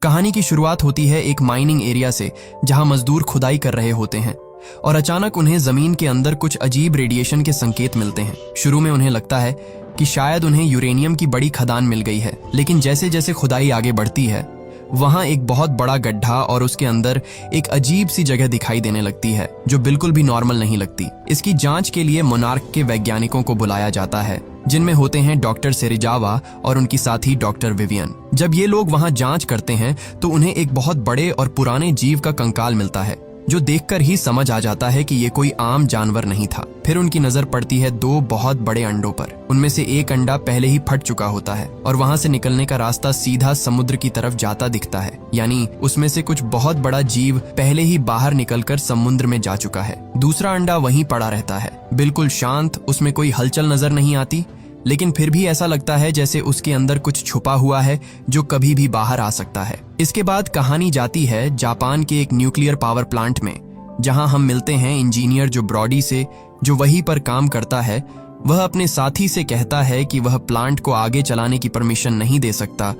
कहानी की शुरुआत होती है एक माइनिंग एरिया से, जहां मजदूर खुदाई कर रहे होते हैं और अचानक उन्हें जमीन के अंदर कुछ अजीब रेडिएशन के संकेत मिलते हैं। शुरू में उन्हें लगता है कि शायद उन्हें यूरेनियम की बड़ी खदान मिल गई है, लेकिन जैसे जैसे खुदाई आगे बढ़ती है वहां एक बहुत बड़ा गड्ढा और उसके अंदर एक अजीब सी जगह दिखाई देने लगती है जो बिल्कुल भी नॉर्मल नहीं लगती। इसकी जांच के लिए मोनार्क के वैज्ञानिकों को बुलाया जाता है, जिनमें होते हैं डॉक्टर सेरिजावा और उनकी साथी डॉक्टर विवियन। जब ये लोग वहां जांच करते हैं तो उन्हें एक बहुत बड़े और पुराने जीव का कंकाल मिलता है, जो देखकर ही समझ आ जाता है कि ये कोई आम जानवर नहीं था। फिर उनकी नजर पड़ती है दो बहुत बड़े अंडों पर। उनमें से एक अंडा पहले ही फट चुका होता है और वहां से निकलने का रास्ता सीधा समुद्र की तरफ जाता दिखता है, यानी उसमें से कुछ बहुत बड़ा जीव पहले ही बाहर निकलकर समुद्र में जा चुका है। दूसरा अंडा वहीं पड़ा रहता है, बिल्कुल शांत, उसमें कोई हलचल नजर नहीं आती, लेकिन फिर भी ऐसा लगता है जैसे उसके अंदर कुछ छुपा हुआ है जो कभी भी बाहर आ सकता है। इसके बाद कहानी जाती है जापान के एक न्यूक्लियर पावर प्लांट में, जहां हम मिलते हैं इंजीनियर जो ब्रॉडी से, जो वहीं पर काम करता है। वह अपने साथी से कहता है कि वह प्लांट को आगे चलाने की परमिशन नहीं दे सकता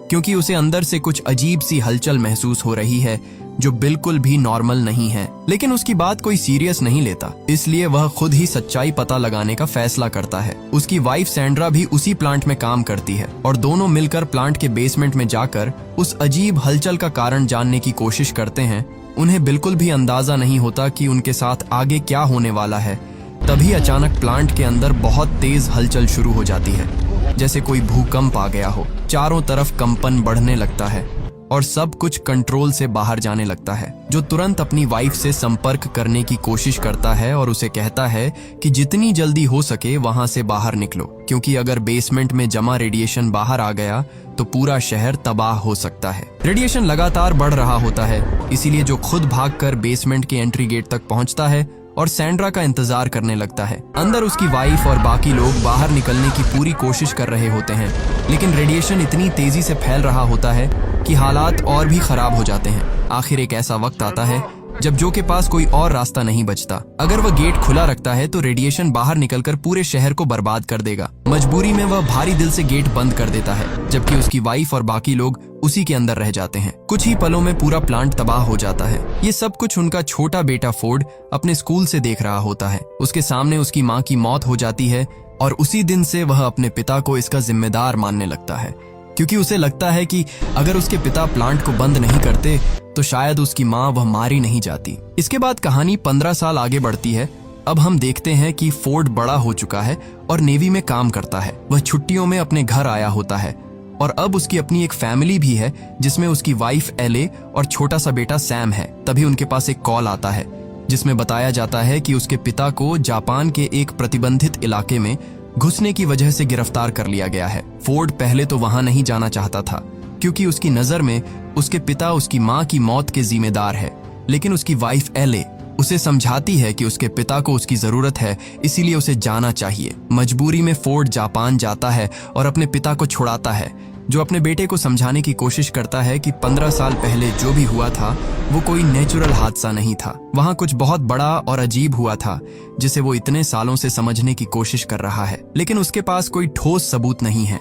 क्योंकि उसे अंदर से कुछ अजीब सी हलचल महसूस हो रही है जो बिल्कुल भी नॉर्मल नहीं है। लेकिन उसकी बात कोई सीरियस नहीं लेता, इसलिए वह खुद ही सच्चाई पता लगाने का फैसला करता है। उसकी वाइफ सैंड्रा भी उसी प्लांट में काम करती है और दोनों मिलकर प्लांट के बेसमेंट में जाकर उस अजीब हलचल का कारण जानने की कोशिश करते हैं। उन्हें बिल्कुल भी अंदाजा नहीं होता कि उनके साथ आगे क्या होने वाला है। तभी अचानक प्लांट के अंदर बहुत तेज हलचल शुरू हो जाती है, जैसे कोई भूकंप आ गया हो। चारों तरफ कंपन बढ़ने लगता है और सब कुछ कंट्रोल से बाहर जाने लगता है, जो तुरंत अपनी वाइफ से संपर्क करने की कोशिश करता है और उसे कहता है कि जितनी जल्दी हो सके वहां से बाहर निकलो, क्योंकि अगर बेसमेंट में जमा रेडिएशन बाहर आ गया तो पूरा शहर तबाह हो सकता है। रेडिएशन लगातार बढ़ रहा होता है, इसीलिए जो खुद भागकर बेसमेंट के एंट्री गेट तक पहुंचता है और सैंड्रा का इंतजार करने लगता है। अंदर उसकी वाइफ और बाकी लोग बाहर निकलने की पूरी कोशिश कर रहे होते हैं, लेकिन रेडिएशन इतनी तेजी से फैल रहा होता है कि हालात और भी खराब हो जाते हैं। आखिर एक ऐसा वक्त आता है जब जो के पास कोई और रास्ता नहीं बचता। अगर वह गेट खुला रखता है तो रेडिएशन बाहर निकलकर पूरे शहर को बर्बाद कर देगा। मजबूरी में वह भारी दिल से गेट बंद कर देता है, जबकि उसकी वाइफ और बाकी लोग उसी के अंदर रह जाते हैं। कुछ ही पलों में पूरा प्लांट तबाह हो जाता है। ये सब कुछ उनका छोटा बेटा फोर्ड अपने स्कूल से देख रहा होता है। उसके सामने उसकी माँ की मौत हो जाती है और उसी दिन से वह अपने पिता को इसका जिम्मेदार मानने लगता है, क्योंकि उसे लगता है कि अगर उसके पिता प्लांट को बंद नहीं करते तो शायद उसकी माँ वह मारी नहीं जाती। इसके बाद कहानी 15 साल आगे बढ़ती है। अब हम देखते हैं कि फोर्ड बड़ा हो चुका है और नेवी में काम करता है। वह छुट्टियों में अपने घर आया होता है और अब उसकी अपनी एक फैमिली भी है, जिसमें उसकी वाइफ एले और छोटा सा बेटा सैम है। तभी उनके पास एक कॉल आता है जिसमें बताया जाता है कि उसके पिता को जापान के एक प्रतिबंधित इलाके में घुसने की वजह से गिरफ्तार कर लिया गया है। फोर्ड पहले तो वहां नहीं जाना चाहता था, क्योंकि उसकी नजर में उसके पिता उसकी माँ की मौत के जिम्मेदार है। लेकिन उसकी वाइफ एले उसे समझाती है कि उसके पिता को उसकी जरूरत है, इसीलिए उसे जाना चाहिए। मजबूरी में फोर्ड जापान जाता है और अपने पिता को छुड़ाता है, जो अपने बेटे को समझाने की कोशिश करता है कि 15 साल पहले जो भी हुआ था वो कोई नेचुरल हादसा नहीं था। वहां कुछ बहुत बड़ा और अजीब हुआ था जिसे वो इतने सालों से समझने की कोशिश कर रहा है, लेकिन उसके पास कोई ठोस सबूत नहीं है,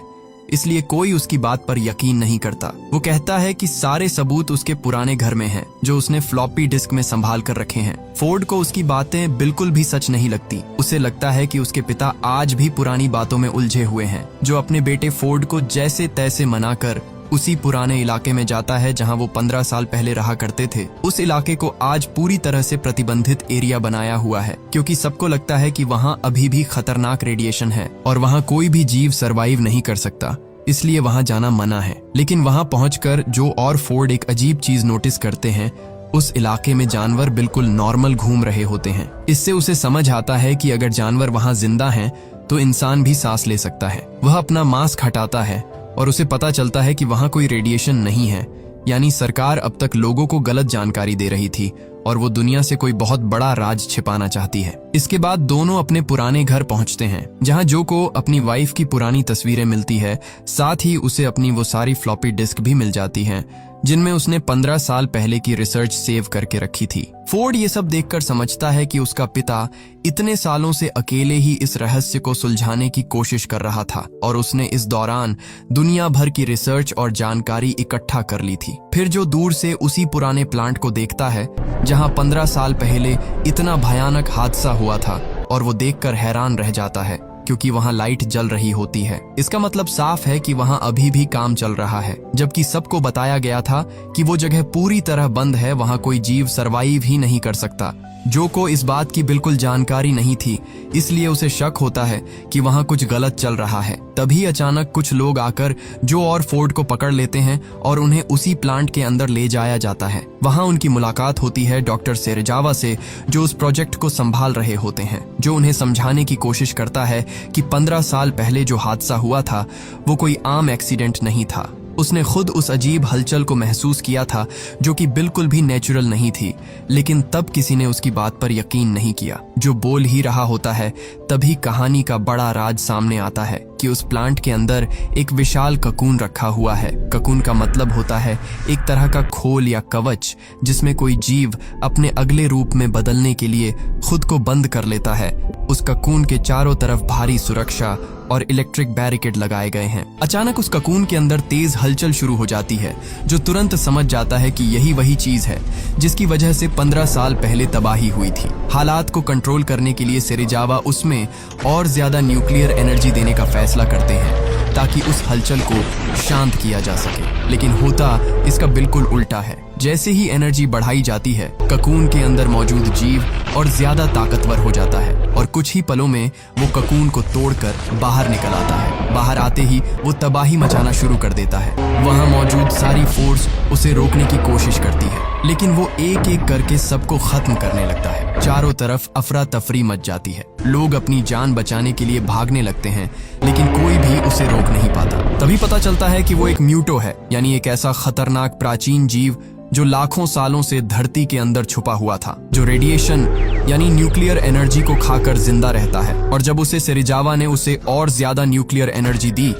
इसलिए कोई उसकी बात पर यकीन नहीं करता। वो कहता है कि सारे सबूत उसके पुराने घर में हैं, जो उसने फ्लॉपी डिस्क में संभाल कर रखे हैं। फोर्ड को उसकी बातें बिल्कुल भी सच नहीं लगती। उसे लगता है कि उसके पिता आज भी पुरानी बातों में उलझे हुए हैं, जो अपने बेटे फोर्ड को जैसे तैसे मनाकर उसी पुराने इलाके में जाता है जहां वो 15 साल पहले रहा करते थे। उस इलाके को आज पूरी तरह से प्रतिबंधित एरिया बनाया हुआ है, क्योंकि सबको लगता है कि वहां अभी भी खतरनाक रेडिएशन है और वहां कोई भी जीव सरवाइव नहीं कर सकता, इसलिए वहां जाना मना है। लेकिन वहां पहुंचकर जो और फोर्ड एक अजीब चीज नोटिस करते हैं, उस इलाके में जानवर बिल्कुल नॉर्मल घूम रहे होते हैं। इससे उसे समझ आता है कि अगर जानवर वहां जिंदा हैं तो इंसान भी सांस ले सकता है। वह अपना मास्क हटाता है और उसे पता चलता है कि वहां कोई रेडिएशन नहीं है, यानी सरकार अब तक लोगों को गलत जानकारी दे रही थी और वो दुनिया से कोई बहुत बड़ा राज छिपाना चाहती है। इसके बाद दोनों अपने पुराने घर पहुंचते हैं, जहां जो को अपनी वाइफ की पुरानी तस्वीरें मिलती है, साथ ही उसे अपनी वो सारी फ्लॉपी डिस्क भी मिल जाती हैं जिनमें उसने 15 साल पहले की रिसर्च सेव करके रखी थी। फोर्ड ये सब देखकर समझता है कि उसका पिता इतने सालों से अकेले ही इस रहस्य को सुलझाने की कोशिश कर रहा था और उसने इस दौरान दुनिया भर की रिसर्च और जानकारी इकट्ठा कर ली थी। फिर जो दूर से उसी पुराने प्लांट को देखता है जहां 15 साल पहले इतना भयानक हादसा हुआ था, और वो देखकर हैरान रह जाता है क्योंकि वहां लाइट जल रही होती है। इसका मतलब साफ है कि वहां अभी भी काम चल रहा है, जबकि सबको बताया गया था कि वो जगह पूरी तरह बंद है, वहां कोई जीव सरवाइव ही नहीं कर सकता। जो को इस बात की बिल्कुल जानकारी नहीं थी, इसलिए उसे शक होता है कि वहां कुछ गलत चल रहा है। तभी अचानक कुछ लोग आकर जो और फोर्ड को पकड़ लेते हैं और उन्हें उसी प्लांट के अंदर ले जाया जाता है। वहां उनकी मुलाकात होती है डॉक्टर सेरेजावा से, जो उस प्रोजेक्ट को संभाल रहे होते हैं, जो उन्हें समझाने की कोशिश करता है कि 15 साल पहले जो हादसा हुआ था वो कोई आम एक्सीडेंट नहीं था। उसने खुद उस अजीब हलचल को महसूस किया था जो कि बिल्कुल भी नेचुरल नहीं थी, लेकिन तब किसी ने उसकी बात पर यकीन नहीं किया। जो बोल ही रहा होता है, तभी कहानी का बड़ा राज सामने आता है कि उस प्लांट के अंदर एक विशाल ककून रखा हुआ है। ककून का मतलब होता है एक तरह का खोल या कवच, जिसमें कोई जीव अपने अगले रूप में बदलने के लिए खुद को बंद कर लेता है। उस ककून के चारों तरफ भारी सुरक्षा और इलेक्ट्रिक बैरिकेड लगाए गए हैं। अचानक उस ककून के अंदर तेज हलचल शुरू हो जाती है, जो तुरंत समझ जाता है कि यही वही चीज है जिसकी वजह से 15 साल पहले तबाही हुई थी। हालात को कंट्रोल करने के लिए सेरेजावा उसमें और ज्यादा न्यूक्लियर एनर्जी देने का फैसला करते हैं ताकि उस हलचल को शांत किया जा सके, लेकिन होता इसका बिल्कुल उल्टा है। जैसे ही एनर्जी बढ़ाई जाती है, ककून के अंदर मौजूद जीव और ज्यादा ताकतवर हो जाता है और कुछ ही पलों में वो ककून को तोड़कर बाहर निकल आता है। बाहर आते ही वो तबाही मचाना शुरू कर देता है। वहां मौजूद सारी फोर्स उसे रोकने की कोशिश करती है, लेकिन वो एक एक करके सबको खत्म करने लगता है। चारों तरफ अफरा तफरी मच जाती है। लोग अपनी जान बचाने के लिए भागने लगते हैं, लेकिन कोई भी उसे रोक नहीं पाता। तभी पता चलता है कि वो एक म्यूटो है, यानी एक ऐसा खतरनाक प्राचीन जीव जो लाखों सालों से धरती के अंदर छुपा हुआ था, जो रेडिएशन यानी न्यूक्लियर एनर्जी को खाकर जिंदा रहता है। और जब उसे सेरेजावा ने उसे और ज्यादा न्यूक्लियर एनर्जी दी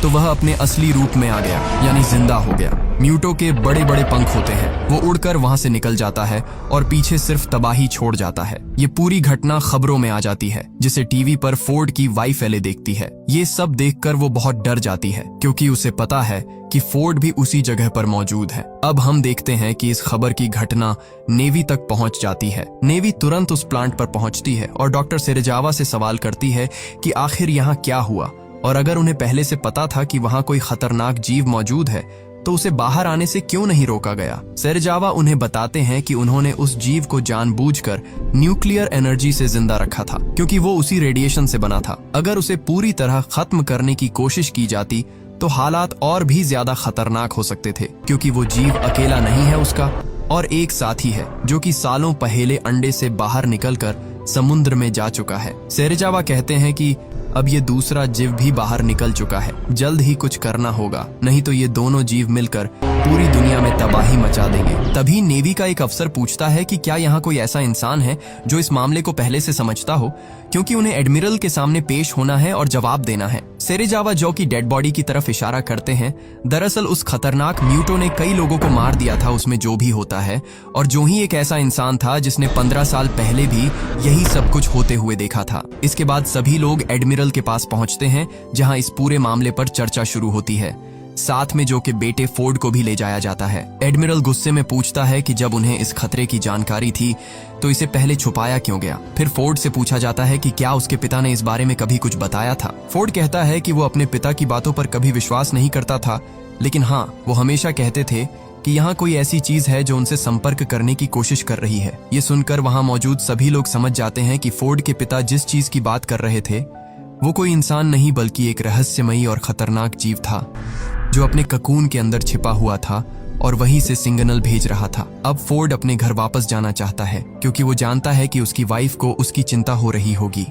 तो वह अपने असली रूप में आ गया, यानी जिंदा हो गया। म्यूटो के बड़े बड़े पंख होते हैं, वो उड़कर वहां से निकल जाता है और पीछे सिर्फ तबाही छोड़ जाता है। ये पूरी घटना खबरों में आ जाती है, जिसे टीवी पर फोर्ड की वाइफ एले देखती है। ये सब देखकर वो बहुत डर जाती है, क्योंकि उसे पता है कि फोर्ड भी उसी जगह पर मौजूद है। अब हम देखते हैं कि इस खबर की घटना नेवी तक पहुंच जाती है। नेवी तुरंत उस प्लांट पर पहुंचती है और डॉक्टर सेरेजावा से सवाल करती है कि आखिर यहाँ क्या हुआ, और अगर उन्हें पहले से पता था कि वहां कोई खतरनाक जीव मौजूद है तो उसे बाहर आने से क्यों नहीं रोका गया। सेरेजावा उन्हें बताते हैं कि उन्होंने उस जीव को जानबूझकर न्यूक्लियर एनर्जी से जिंदा रखा था, क्योंकि वो उसी रेडिएशन से बना था। अगर उसे पूरी तरह खत्म करने की कोशिश की जाती तो हालात और भी ज्यादा खतरनाक हो सकते थे, क्योंकि वो जीव अकेला नहीं है, उसका और एक साथी है जो कि सालों पहले अंडे से बाहर निकलकर समुद्र में जा चुका है। सेरेजावा कहते हैं कि अब ये दूसरा जीव भी बाहर निकल चुका है, जल्द ही कुछ करना होगा, नहीं तो ये दोनों जीव मिलकर पूरी दुनिया में तबाही मचा देंगे। तभी नेवी का एक अफसर पूछता है कि क्या यहाँ कोई ऐसा इंसान है जो इस मामले को पहले से समझता हो, क्योंकि उन्हें एडमिरल के सामने पेश होना है और जवाब देना है। सेरेजावा जो की डेड बॉडी की तरफ इशारा करते हैं। दरअसल उस खतरनाक म्यूटो ने कई लोगों को मार दिया था, उसमें जो भी होता है, और जो ही एक ऐसा इंसान था जिसने 15 साल पहले भी यही सब कुछ होते हुए देखा था। इसके बाद सभी लोग एडमिरल के पास पहुंचते हैं, जहां इस पूरे मामले पर चर्चा शुरू होती है। साथ में जो के बेटे फोर्ड को भी ले जाया जाता है। एडमिरल गुस्से में पूछता है कि जब उन्हें इस खतरे की जानकारी थी तो इसे पहले छुपाया क्यों गया। फिर फोर्ड से पूछा जाता है कि क्या उसके पिता ने इस बारे में कभी कुछ बताया था। फोर्ड कहता है कि वो अपने पिता की बातों पर कभी विश्वास नहीं करता था, लेकिन हाँ, वो हमेशा कहते थे कि यहाँ कोई ऐसी चीज है जो उनसे संपर्क करने की कोशिश कर रही है। ये सुनकर वहां मौजूद सभी लोग समझ जाते हैं कि फोर्ड के पिता जिस चीज की बात कर रहे थे वो कोई इंसान नहीं बल्कि एक रहस्यमयी और खतरनाक जीव था जो अपने ककून के अंदर छिपा हुआ था और वहीं से सिग्नल भेज रहा था। अब फोर्ड अपने घर वापस जाना चाहता है, क्योंकि वो जानता है कि उसकी वाइफ को उसकी चिंता हो रही होगी।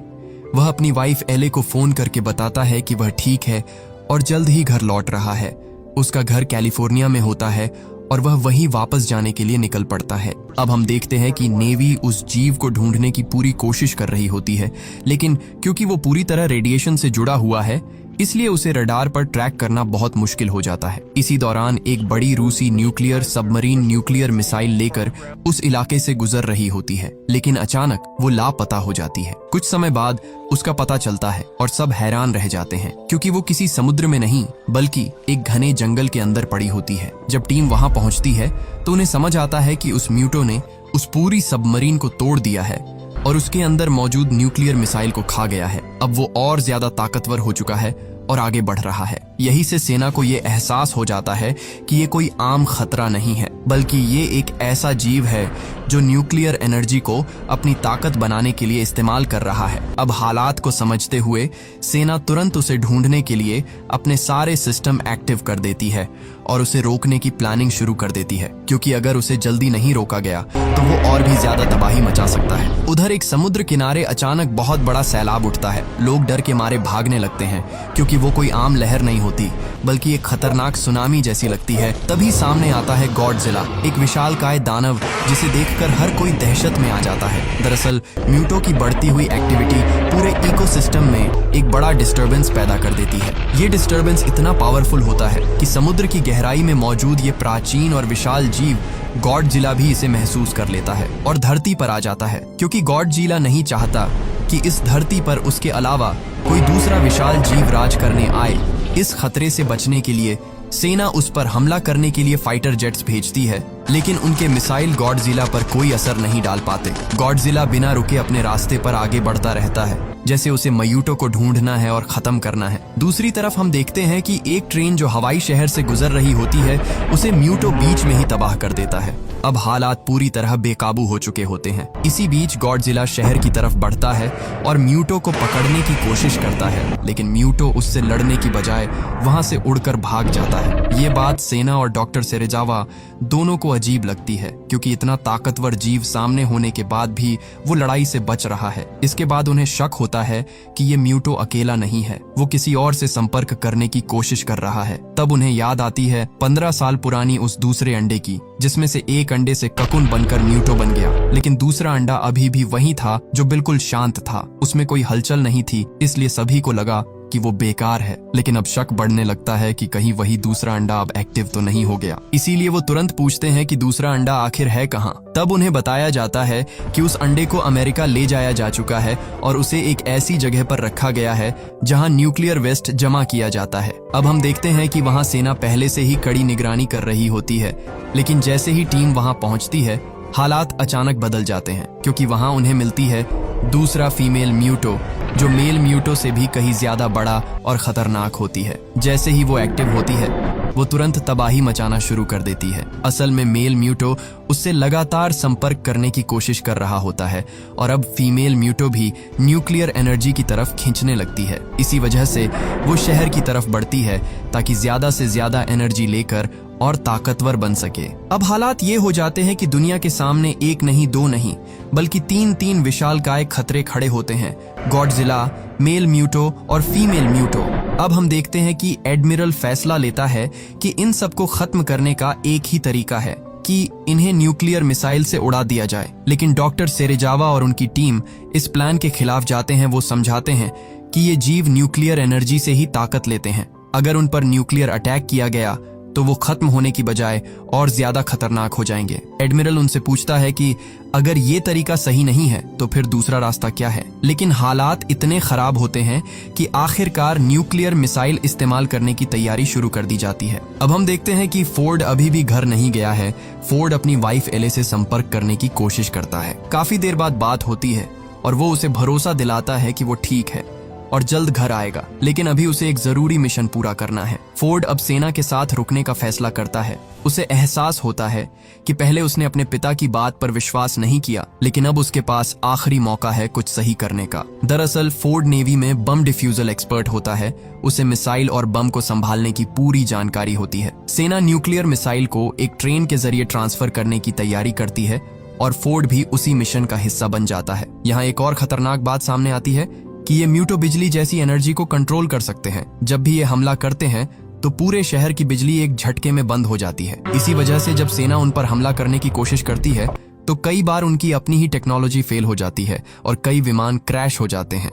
वह अपनी वाइफ एले को फोन करके बताता है कि वह ठीक है और जल्द ही घर लौट रहा है। उसका घर कैलिफोर्निया में होता है और वह वहीं वापस जाने के लिए निकल पड़ता है। अब हम देखते हैं कि नेवी उस जीव को ढूंढने की पूरी कोशिश कर रही होती है, लेकिन क्योंकि वो पूरी तरह रेडिएशन से जुड़ा हुआ है इसलिए उसे रडार पर ट्रैक करना बहुत मुश्किल हो जाता है। इसी दौरान एक बड़ी रूसी न्यूक्लियर सबमरीन न्यूक्लियर मिसाइल लेकर उस इलाके से गुजर रही होती है, लेकिन अचानक वो लापता हो जाती है। कुछ समय बाद उसका पता चलता है और सब हैरान रह जाते हैं क्योंकि वो किसी समुद्र में नहीं बल्कि एक घने जंगल के अंदर पड़ी होती है। जब टीम वहां पहुंचती है तो उन्हें समझ आता है कि उस म्यूटो ने उस पूरी सबमरीन को तोड़ दिया है और उसके अंदर मौजूद न्यूक्लियर मिसाइल को खा गया है। अब वो और ज्यादा ताकतवर हो चुका है और आगे बढ़ रहा है। यही से सेना को ये एहसास हो जाता है कि ये कोई आम खतरा नहीं है बल्कि ये एक ऐसा जीव है जो न्यूक्लियर एनर्जी को अपनी ताकत बनाने के लिए इस्तेमाल कर रहा है। अब हालात को समझते हुए सेना तुरंत उसे ढूंढने के लिए अपने सारे सिस्टम एक्टिव कर देती है और उसे रोकने की प्लानिंग शुरू कर देती है, क्योंकि अगर उसे जल्दी नहीं रोका गया तो वो और भी ज्यादा तबाही मचा सकता है। उधर एक समुद्र किनारे अचानक बहुत बड़ा सैलाब उठता है। लोग डर के मारे भागने लगते हैं क्योंकि वो कोई आम लहर नहीं होती बल्कि एक खतरनाक सुनामी जैसी लगती है। तभी सामने आता है गॉडजिला, एक विशालकाय दानव जिसे देखकर हर कोई दहशत में आ जाता है। दरअसल म्यूटो की बढ़ती हुई एक्टिविटी पूरे इकोसिस्टम में एक बड़ा डिस्टरबेंस पैदा कर देती है। ये डिस्टरबेंस इतना पावरफुल होता है कि समुद्र की गहराई में मौजूद ये प्राचीन और विशाल जीव गॉडजिला भी इसे महसूस कर लेता है और धरती पर आ जाता है, क्योंकि गॉडजिला नहीं चाहता कि इस धरती पर उसके अलावा कोई दूसरा विशाल जीव राज करने आए। इस खतरे से बचने के लिए सेना उस पर हमला करने के लिए फाइटर जेट्स भेजती है, लेकिन उनके मिसाइल गॉडजिला पर कोई असर नहीं डाल पाते। गॉडजिला बिना रुके अपने रास्ते पर आगे बढ़ता रहता है, जैसे उसे म्यूटो को ढूंढना है और खत्म करना है। दूसरी तरफ हम देखते हैं कि एक ट्रेन जो हवाई शहर से गुजर रही होती है उसे म्यूटो बीच में ही तबाह कर देता है। अब हालात पूरी तरह बेकाबू हो चुके होते हैं। इसी बीच गॉडजिला शहर की तरफ बढ़ता है और म्यूटो को पकड़ने की कोशिश करता है, लेकिन म्यूटो उससे लड़ने की बजाय वहां से उड़कर भाग जाता है। ये बात सेना और डॉक्टर सेरेजावा दोनों को अजीब लगती है, क्योंकि इतना ताकतवर जीव सामने होने के बाद भी वो लड़ाई से बच रहा है। इसके बाद उन्हें शक होता है कि ये म्यूटो अकेला नहीं है, वो किसी और से संपर्क करने की कोशिश कर रहा है। तब उन्हें याद आती है 15 साल पुरानी उस दूसरे अंडे की, जिसमें से एक अंडे से ककुन बनकर म्यूटो बन गया, लेकिन दूसरा अंडा अभी भी वही था जो बिल्कुल शांत था। उसमें कोई हलचल नहीं थी, इसलिए सभी को लगा कि वो बेकार है। लेकिन अब शक बढ़ने लगता है कि कहीं वही दूसरा अंडा अब एक्टिव तो नहीं हो गया। इसीलिए वो तुरंत पूछते हैं कि दूसरा अंडा आखिर है कहाँ। तब उन्हें बताया जाता है कि उस अंडे को अमेरिका ले जाया जा चुका है और उसे एक ऐसी जगह पर रखा गया है जहां न्यूक्लियर वेस्ट जमा किया जाता है। अब हम देखते हैं कि वहां सेना पहले से ही कड़ी निगरानी कर रही होती है, लेकिन जैसे ही टीम वहां पहुंचती है हालात अचानक बदल जाते हैं, क्योंकि वहां उन्हें मिलती है दूसरा फीमेल म्यूटो जो मेल म्यूटो से भी कहीं ज्यादा बड़ा और खतरनाक होती है। जैसे ही वो एक्टिव होती है वो तुरंत तबाही मचाना शुरू कर देती है। असल में मेल म्यूटो उससे लगातार संपर्क करने की कोशिश कर रहा होता है और अब फीमेल म्यूटो भी न्यूक्लियर एनर्जी की तरफ खींचने लगती है। इसी वजह से वो शहर की तरफ बढ़ती है ताकि ज्यादा से ज्यादा एनर्जी लेकर और ताकतवर बन सके। अब हालात ये हो जाते हैं कि दुनिया के सामने एक नहीं दो नहीं बल्कि तीन विशालकाय खतरे खड़े होते हैं, गॉडजिला, मेल म्यूटो और फीमेल म्यूटो। अब हम देखते हैं कि एडमिरल फैसला लेता है कि इन सबको खत्म करने का एक ही तरीका है कि इन्हें न्यूक्लियर मिसाइल से उड़ा दिया जाए। लेकिन डॉक्टर सेरेजावा और उनकी टीम इस प्लान के खिलाफ जाते हैं। वो समझाते हैं कि ये जीव न्यूक्लियर एनर्जी से ही ताकत लेते हैं। अगर उन पर न्यूक्लियर अटैक किया गया तो वो खत्म होने की बजाय और ज्यादा खतरनाक हो जाएंगे। एडमिरल उनसे पूछता है कि अगर ये तरीका सही नहीं है तो फिर दूसरा रास्ता क्या है। लेकिन हालात इतने खराब होते हैं कि आखिरकार न्यूक्लियर मिसाइल इस्तेमाल करने की तैयारी शुरू कर दी जाती है। अब हम देखते हैं कि फोर्ड अभी भी घर नहीं गया है। फोर्ड अपनी वाइफ एले से संपर्क करने की कोशिश करता है। काफी देर बाद बात होती है और वो उसे भरोसा दिलाता है कि वो ठीक है और जल्द घर आएगा, लेकिन अभी उसे एक जरूरी मिशन पूरा करना है। फोर्ड अब सेना के साथ रुकने का फैसला करता है। उसे एहसास होता है कि पहले उसने अपने पिता की बात पर विश्वास नहीं किया, लेकिन अब उसके पास आखिरी मौका है कुछ सही करने का। दरअसल फोर्ड नेवी में बम डिफ्यूजल एक्सपर्ट होता है। उसे मिसाइल और बम को संभालने की पूरी जानकारी होती है। सेना न्यूक्लियर मिसाइल को एक ट्रेन के जरिए ट्रांसफर करने की तैयारी करती है और फोर्ड भी उसी मिशन का हिस्सा बन जाता है। यहाँ एक और खतरनाक बात सामने आती है कि ये म्यूटो बिजली जैसी एनर्जी को कंट्रोल कर सकते हैं। जब भी ये हमला करते हैं तो पूरे शहर की बिजली एक झटके में बंद हो जाती है। इसी वजह से जब सेना उन पर हमला करने की कोशिश करती है तो कई बार उनकी अपनी ही टेक्नोलॉजी फेल हो जाती है और कई विमान क्रैश हो जाते हैं।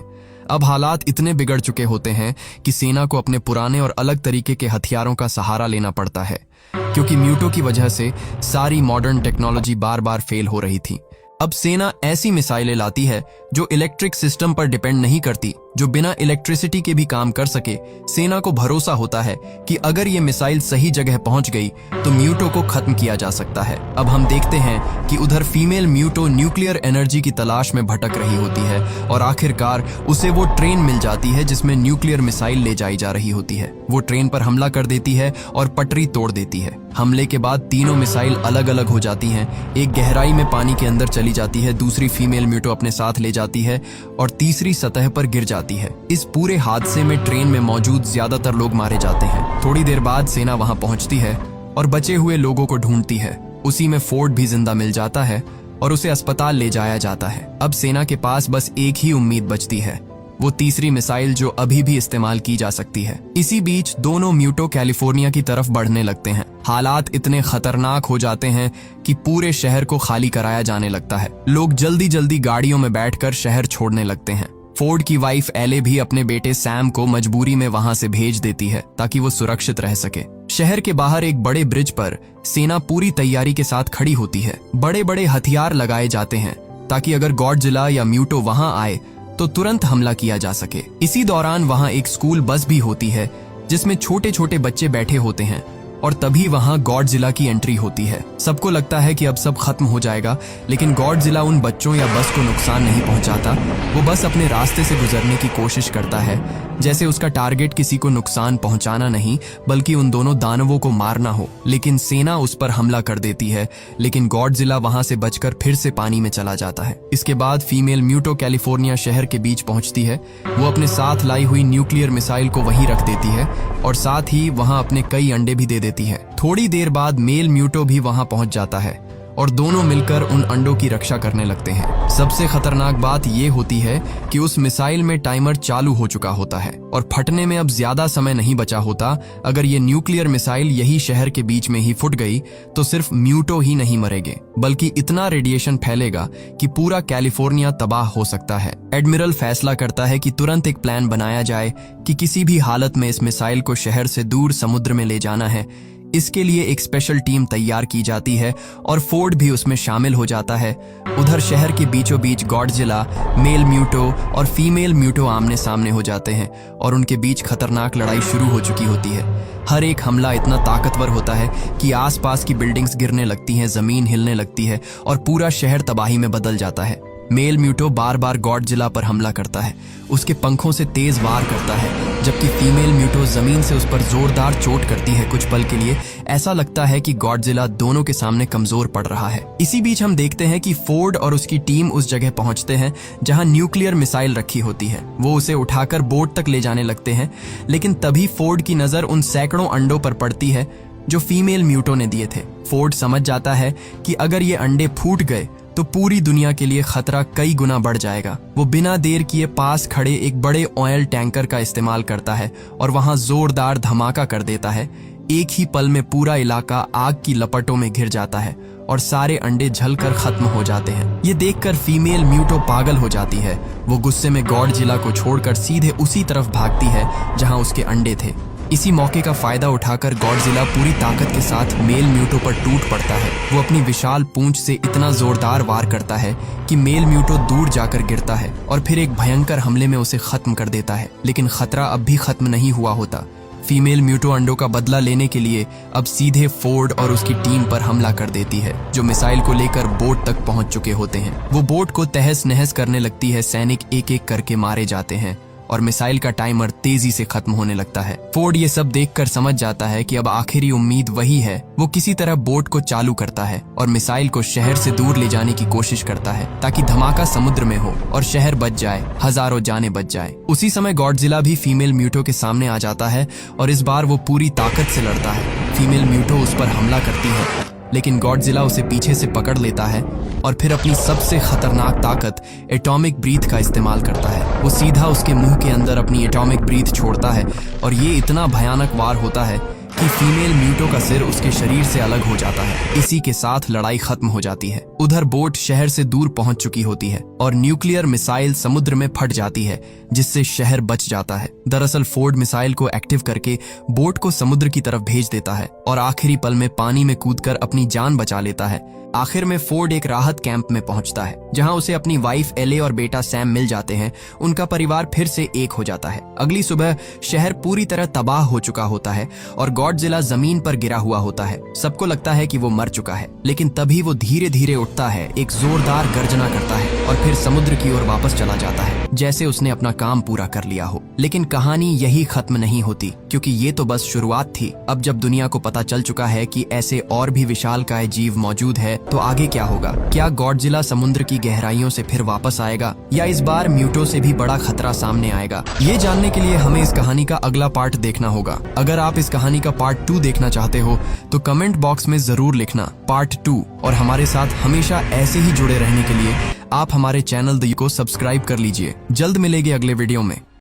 अब हालात इतने बिगड़ चुके होते हैं कि सेना को अपने पुराने और अलग तरीके के हथियारों का सहारा लेना पड़ता है, क्योंकि म्यूटो की वजह से सारी मॉडर्न टेक्नोलॉजी बार बार फेल हो रही थी। अब सेना ऐसी मिसाइलें लाती है जो इलेक्ट्रिक सिस्टम पर डिपेंड नहीं करती, जो बिना इलेक्ट्रिसिटी के भी काम कर सके। सेना को भरोसा होता है कि अगर ये मिसाइल सही जगह पहुंच गई तो म्यूटो को खत्म किया जा सकता है। अब हम देखते हैं कि उधर फीमेल म्यूटो न्यूक्लियर एनर्जी की तलाश में भटक रही होती है और आखिरकार उसे वो ट्रेन मिल जाती है जिसमें न्यूक्लियर मिसाइल ले जाई जा रही होती है। वो ट्रेन पर हमला कर देती है और पटरी तोड़ देती है। हमले के बाद तीनों मिसाइल अलग अलग हो जाती हैं। एक गहराई में पानी के अंदर चली जाती है, दूसरी फीमेल म्यूटो अपने साथ ले जाती है और तीसरी सतह पर गिर जाती है। इस पूरे हादसे में ट्रेन में मौजूद ज्यादातर लोग मारे जाते हैं। थोड़ी देर बाद सेना वहां पहुंचती है और बचे हुए लोगों को ढूंढती है। उसी में फोर्ड भी जिंदा मिल जाता है और उसे अस्पताल ले जाया जाता है। अब सेना के पास बस एक ही उम्मीद बचती है, वो तीसरी मिसाइल जो अभी भी इस्तेमाल की जा सकती है। इसी बीच दोनों म्यूटो कैलिफोर्निया की तरफ बढ़ने लगते हैं। हालात इतने खतरनाक हो जाते हैं कि पूरे शहर को खाली कराया जाने लगता है। लोग जल्दी जल्दी गाड़ियों में बैठकर शहर छोड़ने लगते हैं। फोर्ड की वाइफ एले भी अपने बेटे सैम को मजबूरी में वहां से भेज देती है ताकि वो सुरक्षित रह सके। शहर के बाहर एक बड़े ब्रिज पर सेना पूरी तैयारी के साथ खड़ी होती है। बड़े बड़े हथियार लगाए जाते हैं ताकि अगर गॉडजिला या म्यूटो वहां आए तो तुरंत हमला किया जा सके। इसी दौरान वहां एक स्कूल बस भी होती है जिसमें छोटे छोटे बच्चे बैठे होते हैं और तभी वहां गॉडजिला की एंट्री होती है। सबको लगता है कि अब सब खत्म हो जाएगा, लेकिन गॉडजिला उन बच्चों या बस को नुकसान नहीं पहुंचाता। वो बस अपने रास्ते से गुजरने की कोशिश करता है, जैसे उसका टारगेट किसी को नुकसान पहुंचाना नहीं बल्कि उन दोनों दानवों को मारना हो। लेकिन सेना उस पर हमला कर देती है, लेकिन गॉडजिला वहां से बचकर फिर से पानी में चला जाता है। इसके बाद फीमेल म्यूटो कैलिफोर्निया शहर के बीच पहुंचती है। वो अपने साथ लाई हुई न्यूक्लियर मिसाइल को वहीं रख देती है और साथ ही वहां अपने कई अंडे भी दे देती है। थोड़ी देर बाद मेल म्यूटो भी वहां पहुंच जाता है और दोनों मिलकर उन अंडों की रक्षा करने लगते हैं। सबसे खतरनाक बात यह होती है कि उस मिसाइल में टाइमर चालू हो चुका होता है और फटने में अब ज्यादा समय नहीं बचा होता। अगर ये न्यूक्लियर मिसाइल यही शहर के बीच में ही फुट गई तो सिर्फ म्यूटो ही नहीं मरेंगे बल्कि इतना रेडिएशन फैलेगा कि पूरा कैलिफोर्निया तबाह हो सकता है। एडमिरल फैसला करता है कि तुरंत एक प्लान बनाया जाए कि किसी भी हालत में इस मिसाइल को शहर से दूर समुद्र में ले जाना है। इसके लिए एक स्पेशल टीम तैयार की जाती है और फोर्ड भी उसमें शामिल हो जाता है। उधर शहर के बीचों बीच गॉडजिला, मेल म्यूटो और फीमेल म्यूटो आमने सामने हो जाते हैं और उनके बीच खतरनाक लड़ाई शुरू हो चुकी होती है। हर एक हमला इतना ताकतवर होता है कि आसपास की बिल्डिंग्स गिरने लगती हैं, जमीन हिलने लगती है और पूरा शहर तबाही में बदल जाता है। मेल म्यूटो बार बार गॉडजिला पर हमला करता है, उसके पंखों से तेज वार करता है, जबकि फीमेल म्यूटो जमीन से उस पर जोरदार चोट करती है। कुछ पल के लिए ऐसा लगता है कि गॉडजिला दोनों के सामने कमजोर पड़ रहा है। इसी बीच हम देखते हैं कि फोर्ड और उसकी टीम उस जगह पहुंचते हैं जहां न्यूक्लियर मिसाइल रखी होती है। वो उसे उठाकर बोट तक ले जाने लगते हैं, लेकिन तभी फोर्ड की नजर उन सैकड़ों अंडों पर पड़ती है जो फीमेल म्यूटो ने दिए थे। फोर्ड समझ जाता है कि अगर ये अंडे फूट गए तो पूरी दुनिया के लिए खतरा कई गुना बढ़ जाएगा। वो बिना देर किए पास खड़े एक बड़े ऑयल टैंकर का इस्तेमाल करता है और वहां जोरदार धमाका कर देता है। एक ही पल में पूरा इलाका आग की लपटों में घिर जाता है और सारे अंडे जलकर खत्म हो जाते हैं। ये देखकर फीमेल म्यूटो पागल हो जाती है। वो गुस्से में गॉडजिला को छोड़कर सीधे उसी तरफ भागती है जहां उसके अंडे थे। इसी मौके का फायदा उठाकर गॉडजिला पूरी ताकत के साथ मेल म्यूटो पर टूट पड़ता है। वो अपनी विशाल पूंछ से इतना जोरदार वार करता है कि मेल म्यूटो दूर जाकर गिरता है और फिर एक भयंकर हमले में उसे खत्म कर देता है। लेकिन खतरा अब भी खत्म नहीं हुआ होता। फीमेल म्यूटो अंडों का बदला लेने के लिए अब सीधे फोर्ड और उसकी टीम पर हमला कर देती है, जो मिसाइल को लेकर बोट तक पहुंच चुके होते हैं। वो बोट को तहस नहस करने लगती है, सैनिक एक एक करके मारे जाते हैं और मिसाइल का टाइमर तेजी से खत्म होने लगता है। फोर्ड ये सब देखकर समझ जाता है कि अब आखिरी उम्मीद वही है। वो किसी तरह बोट को चालू करता है और मिसाइल को शहर से दूर ले जाने की कोशिश करता है ताकि धमाका समुद्र में हो और शहर बच जाए, हजारों जानें बच जाए। उसी समय गॉडजिला भी फीमेल म्यूटो के सामने आ जाता है और इस बार वो पूरी ताकत से लड़ता है। फीमेल म्यूटो उस पर हमला करती है, लेकिन गॉडजिला उसे पीछे से पकड़ लेता है और फिर अपनी सबसे खतरनाक ताकत एटॉमिक ब्रीथ का इस्तेमाल करता है। वो सीधा उसके मुंह के अंदर अपनी एटॉमिक ब्रीथ छोड़ता है और ये इतना भयानक वार होता है कि फीमेल म्यूटो का सिर उसके शरीर से अलग हो जाता है। इसी के साथ लड़ाई खत्म हो जाती है। उधर बोट शहर से दूर पहुंच चुकी होती है और न्यूक्लियर मिसाइल समुद्र में फट जाती है, जिससे शहर बच जाता है। दरअसल फोर्ड मिसाइल को एक्टिव करके बोट को समुद्र की तरफ भेज देता है और आखिरी पल में पानी में कूदकर अपनी जान बचा लेता है। आखिर में फोर्ड एक राहत कैंप में पहुंचता है, जहां उसे अपनी वाइफ एले और बेटा सैम मिल जाते हैं। उनका परिवार फिर से एक हो जाता है। अगली सुबह शहर पूरी तरह तबाह हो चुका होता है और गॉडजिला जमीन पर गिरा हुआ होता है। सबको लगता है कि वो मर चुका है, लेकिन तभी वो धीरे धीरे उठता है, एक जोरदार गर्जना करता है और फिर समुद्र की ओर वापस चला जाता है, जैसे उसने अपना काम पूरा कर लिया हो। लेकिन कहानी यही खत्म नहीं होती, क्योंकि ये तो बस शुरुआत थी। अब जब दुनिया को पता चल चुका है कि ऐसे और भी विशालकाय जीव मौजूद है, तो आगे क्या होगा? क्या गॉडजिला समुद्र की गहराइयों से फिर वापस आएगा, या इस बार म्यूटो से भी बड़ा खतरा सामने आएगा? ये जानने के लिए हमें इस कहानी का अगला पार्ट देखना होगा। अगर आप इस कहानी का पार्ट 2 देखना चाहते हो तो कमेंट बॉक्स में जरूर लिखना पार्ट 2। और हमारे साथ हमेशा ऐसे ही जुड़े रहने के लिए आप हमारे चैनल द को सब्सक्राइब कर लीजिए। जल्द मिलेंगे अगले वीडियो में।